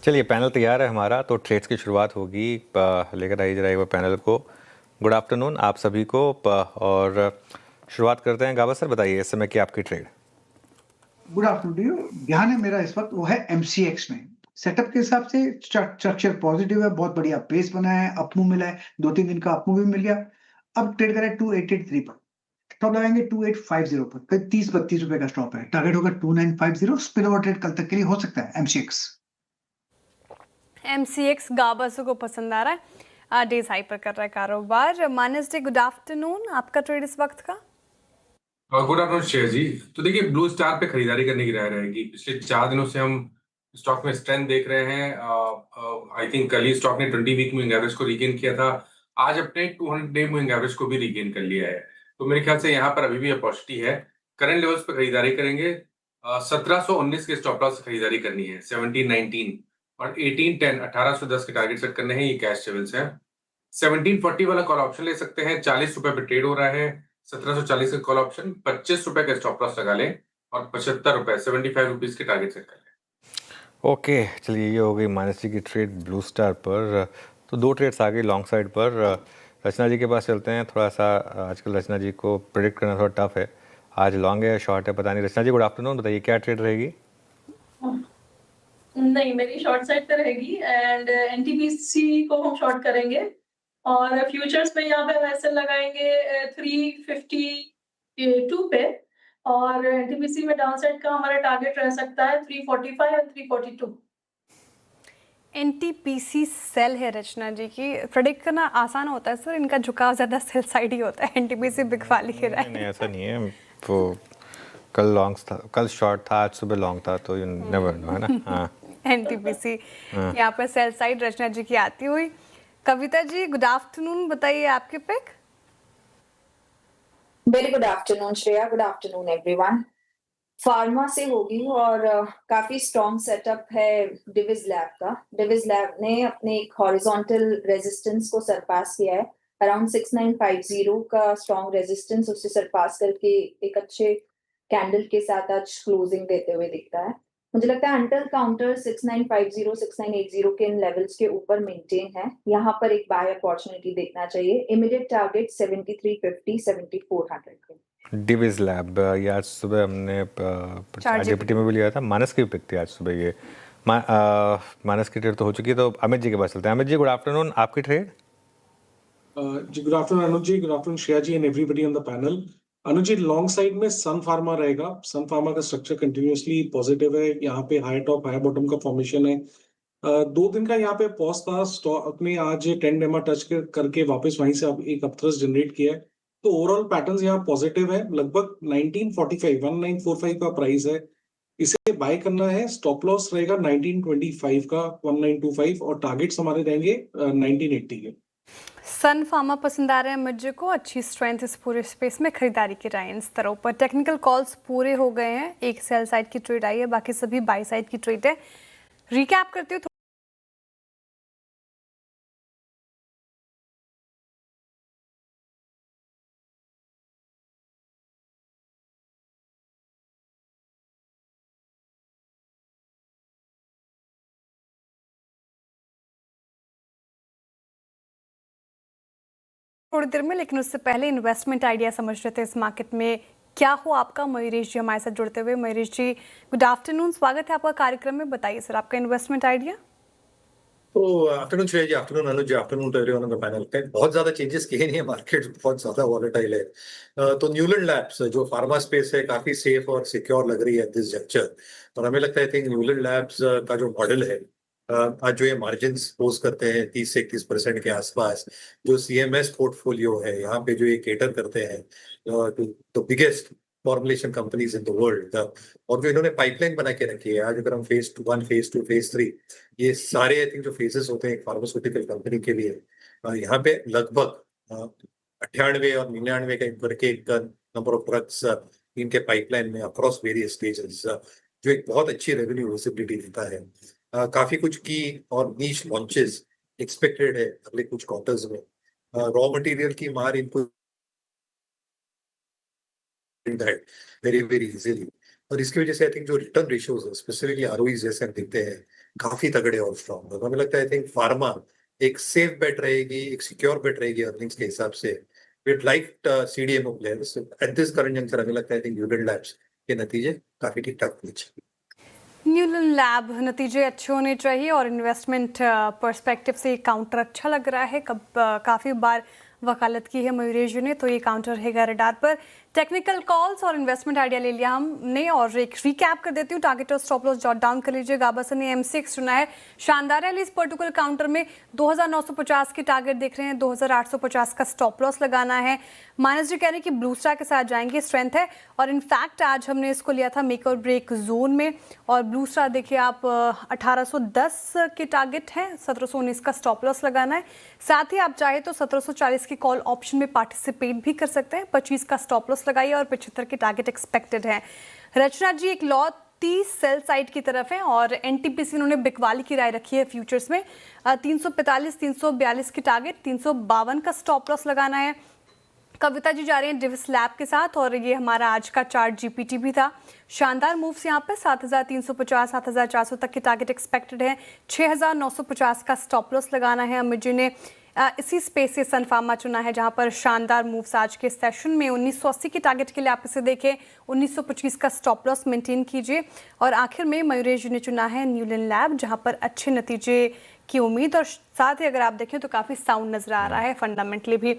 चलिए पैनल तैयार है हमारा, तो ट्रेड्स की शुरुआत होगी। लेकर आइए जरा एक बार पैनल को। गुड आफ्टरनून आप सभी को। और शुरुआत करते हैं। गाबा सर बताइए इस समय की आपकी ट्रेड। Good afternoon. ध्यान है मेरा इस वक्त वो है एमसीएक्स में। सेटअप के हिसाब से स्ट्रक्चर पॉजिटिव है, बहुत बढ़िया बेस बना है, अपमूव मिला है, 2-3 दिन का अपमूव भी मिल गया। अब ट्रेड करें 2883 पर, स्टॉप लगाएंगे 2850 पर, फिर 30-32 रुपए का स्टॉप है, टारगेट होगा 2950। स्पिल ओवर ट्रेड कल तक के लिए हो सकता है एमसीएक्स गाबा को पसंद आ रहा है, डेज हाई पर कर रहा है कारोबार। मानस डे गुड आफ्टरनून, आपका ट्रेड इस वक्त का। गुड आफ्टरनून शेयर जी। तो देखिए ब्लू स्टार पे खरीदारी करने की राय रहेगी। पिछले 4 दिनों से हम स्टॉक में स्ट्रेंथ देख रहे हैं। आई थिंक कल ही स्टॉक ने 20 वीक मूविंग एवरेज को रिगेन किया था। आज अपने 200 डे मूविंग एवरेज को भी रिगेन कर लिया है। तो मेरे ख्याल से यहाँ पर अभी भी अपॉर्चुनिटी है। करंट लेवल्स पे खरीदारी करेंगे। 1719 के स्टॉप लॉस से खरीदारी करनी है, 1719 और 1810 1810 के टारगेट सेट करने हैं। ये कैश लेवल्स है। 1740 वाला कॉल ऑप्शन ले सकते हैं, 40 रुपए पे ट्रेड हो रहा है। 1740 का कॉल ऑप्शन, 25 रुपए का स्टॉप लॉस लगा लें और 75 रुपए 75 रुपीज के टारगेट सेट कर लें। ओके चलिए, ये हो गई मानस जी की ट्रेड ब्लू स्टार पर। तो 2 ट्रेड्स आ गई लॉन्ग साइड पर। रचना जी के पास चलते हैं। थोड़ा सा आजकल रचना जी को प्रेडिक्ट करना थोड़ा टफ है। आज लॉन्ग है शॉर्ट है पता नहीं। रचना जी गुड आफ्टरनून, बताइए क्या ट्रेड रहेगी। नहीं, मेरी शॉर्ट साइड पे रहेगी एंड एनटीपीसी को हम शॉर्ट करेंगे और फ्यूचर्स पे यहाँ पे वैसे लगाएंगे 352 पे और एनटीपीसी में डाउन साइड का हमारा टारगेट रह सकता है 345 और 342। एनटीपीसी सेल है रचना जी की। प्रेडिक्ट करना आसान होता है सर, इनका झुकाव ज़्यादा सेल साइड ही होता है। एनटीपीसी बिकवा लिखे रहा है। नहीं ऐसा नहीं है। वो कल लॉन्ग था, कल शॉर्ट था, आज सुबह लॉन्ग था, तो यू नेवर नो है ना। हाँ एनटीपीसी यहाँ पर सेल साइड रचना जी की आती हुई। कविता जी गुड आफ्टरनून, बताइए आपके pick. Very good afternoon Shreya, good afternoon everyone. Pharma से होगी और काफी स्ट्रॉन्ग सेटअप है डिविज लैब का। डिविज लैब ने अपने एक हॉरिजॉन्टल रेजिस्टेंस को सरपास किया है। अराउंड 6950 का स्ट्रॉन्ग रेजिस्टेंस उससे सरपास करके एक अच्छे कैंडल के साथ आज क्लोजिंग देते हुए दिखता है। मुझे लगता है अंटिल काउंटर 6950 6980 के इन लेवल्स के ऊपर मेंटेन है। यहाँ पर एक बाय अपॉर्चुनिटी देखना चाहिए। इमीडिएट टारगेट 7350 7400 के। डिविज लैब ये आज सुबह हमने ChatGPT में भी लिया था। मानस की पिक थी आज सुबह ये। मानस की ट्रेड तो हो चुकी है, तो अमित जी के पास चलते हैं। अमित जी गुड आफ्टरनून, आपकी ट्रेड। जी good afternoon Anuj ji, good afternoon Shreya ji and everybody on the panel. Anuj ji long side में सन फार्मा रहेगा। सन फार्मा का स्ट्रक्चर कंटिन्यूअसली पॉजिटिव है। यहाँ पे हाई टॉप हाई बॉटम का फॉर्मेशन है। 2 दिन का यहाँ पे पॉज था। स्टॉक ने आज 10 डेमा टच करके वापस वहीं से अब एक अपथ्रस्ट जनरेट किया है। तो ओवरऑल पैटर्न्स यहाँ पॉजिटिव है। लगभग 1945 1945 का प्राइस है, इसे बाय करना है। स्टॉप लॉस रहेगा 1925 का 1925 और टारगेट्स हमारे रहेंगे 1980 के। सन फार्मा पसंद आ रहे हैं मुझे को। अच्छी स्ट्रेंथ इस पूरे स्पेस में, खरीदारी की राय इन स्तरों पर। टेक्निकल कॉल्स पूरे हो गए हैं। एक सेल साइड की ट्रेड आई है, बाकी सभी बाय साइड की ट्रेड है। रिकैप करती हूँ। थोड़ी देर में, लेकिन उससे पहले इन्वेस्टमेंट आइडिया समझ रहे थे इस मार्केट में क्या हो आपका। मयूरेश जी हमारे साथ जुड़ते हुए। मयूरेश जी गुड आफ्टरनून, स्वागत है आपका कार्यक्रम में। बताइए सर आपका इन्वेस्टमेंट आइडिया। तो afternoon Shreya ji, afternoon Anuj ji, afternoon to everyone on the panel. बहुत ज्यादा चेंजेस किए नहीं है, मार्केट बहुत ज्यादा वॉलेटाइल है। तो न्यूलैंड लैब्स जो फार्मा स्पेस है काफी सेफ और सिक्योर लग रही है दिस जंक्चर। और हमें लगता है कि न्यूलैंड लैब्स का जो मॉडल है, आज जो ये मार्जिन पोज करते हैं 30 से 31% के आसपास, जो सीएमएस पोर्टफोलियो है यहाँ पे जो ये केटर करते हैं तो biggest formulation companies in the world, और जो इन्होंने पाइपलाइन बना के रखी है। आज अगर हम फेज 1 फेज 2 फेज 3 ये सारे आई थिंक जो फेजेस होते हैं एक फार्मास्यूटिकल कंपनी के लिए, यहाँ पे लगभग 98 और 99 का करके एक नंबर ऑफ ड्रग्स इनके पाइपलाइन में अक्रॉस वेरियस स्टेजेस, जो एक बहुत अच्छी रेवेन्यू विजिबिलिटी देता है। काफी कुछ की और नीश लॉन्चेस एक्सपेक्टेड है अगले कुछ क्वार्टर्स में। रॉ मटेरियल की मार इनको वेरी वेरी इजीली, और इसकी वजह से आई थिंक जो रिटर्न रेशियोज है स्पेसिफिकली आरओई जैसे हम देखते हैं काफी तगड़े और स्ट्रॉन्ग है। तो हमें लगता है आई थिंक फार्मा एक सेफ बेट रहेगी, एक सिक्योर बेट रहेगी अर्निंग्स के हिसाब से। With like CDMO players at this current junction हमें लगता है आई थिंक न्यूलैंड लैब्स के नतीजे काफी ठीक ठाक होने चाहिए। न्यूलैंड लैब नतीजे अच्छे होने चाहिए और इन्वेस्टमेंट पर्सपेक्टिव से ये काउंटर अच्छा लग रहा है। काफ़ी बार वकालत की है मयूरेश जी ने, तो ये काउंटर रहेगा रडार पर। टेक्निकल कॉल्स और इन्वेस्टमेंट आइडिया ले लिया हमने, और एक रिकैप कर देती हूँ। टारगेट और स्टॉप लॉस जॉट डाउन कर लीजिए। गाबासन ने MCX चुना है, शानदार है। इस पर्टिकुलर काउंटर में 2950 की टारगेट देख रहे हैं, 2850 का स्टॉप लॉस लगाना है। माइनस जी कह रहे हैं कि ब्लू स्टार के साथ जाएंगे, स्ट्रेंथ है। और इनफैक्ट आज हमने इसको लिया था मेक और ब्रेक जोन में, और ब्लू स्टार देखिए आप 1810 के टारगेट है, 1719 का स्टॉप लॉस लगाना है। साथ ही आप चाहे तो 1740 की कॉल ऑप्शन में पार्टिसिपेट भी कर सकते हैं। 25 का स्टॉप लॉस लगाइए और 75 के टारगेट एक्सपेक्टेड है। रचना जी एक लॉ 30 सेल साइड की तरफ है, और NTPC उन्होंने बिकवाली की राय रखी है फ्यूचर्स में। 345 342 की टारगेट, 352 का स्टॉप लॉस लगाना है। कविता जी जा रहे हैं डिविस लैब के साथ, और ये हमारा आज का चार्ट GPT भी था। शानदार मूव्स यहाँ पे 7350 7400 तक की टारगेट एक्सपेक्टेड है। 6950 का स्टॉप लॉस लगाना है। अमित जी ने इसी स्पेस से सन फार्मा चुना है, जहां पर शानदार मूव्स आज के सेशन में 1980 की टारगेट के लिए आप इसे देखें, 1925 का स्टॉप लॉस मेंटेन कीजिए। और आखिर में मयूरेश जी ने चुना है न्यूलैंड लैब, जहां पर अच्छे नतीजे की उम्मीद, और साथ ही अगर आप देखें तो काफ़ी साउंड नजर आ रहा है फंडामेंटली भी।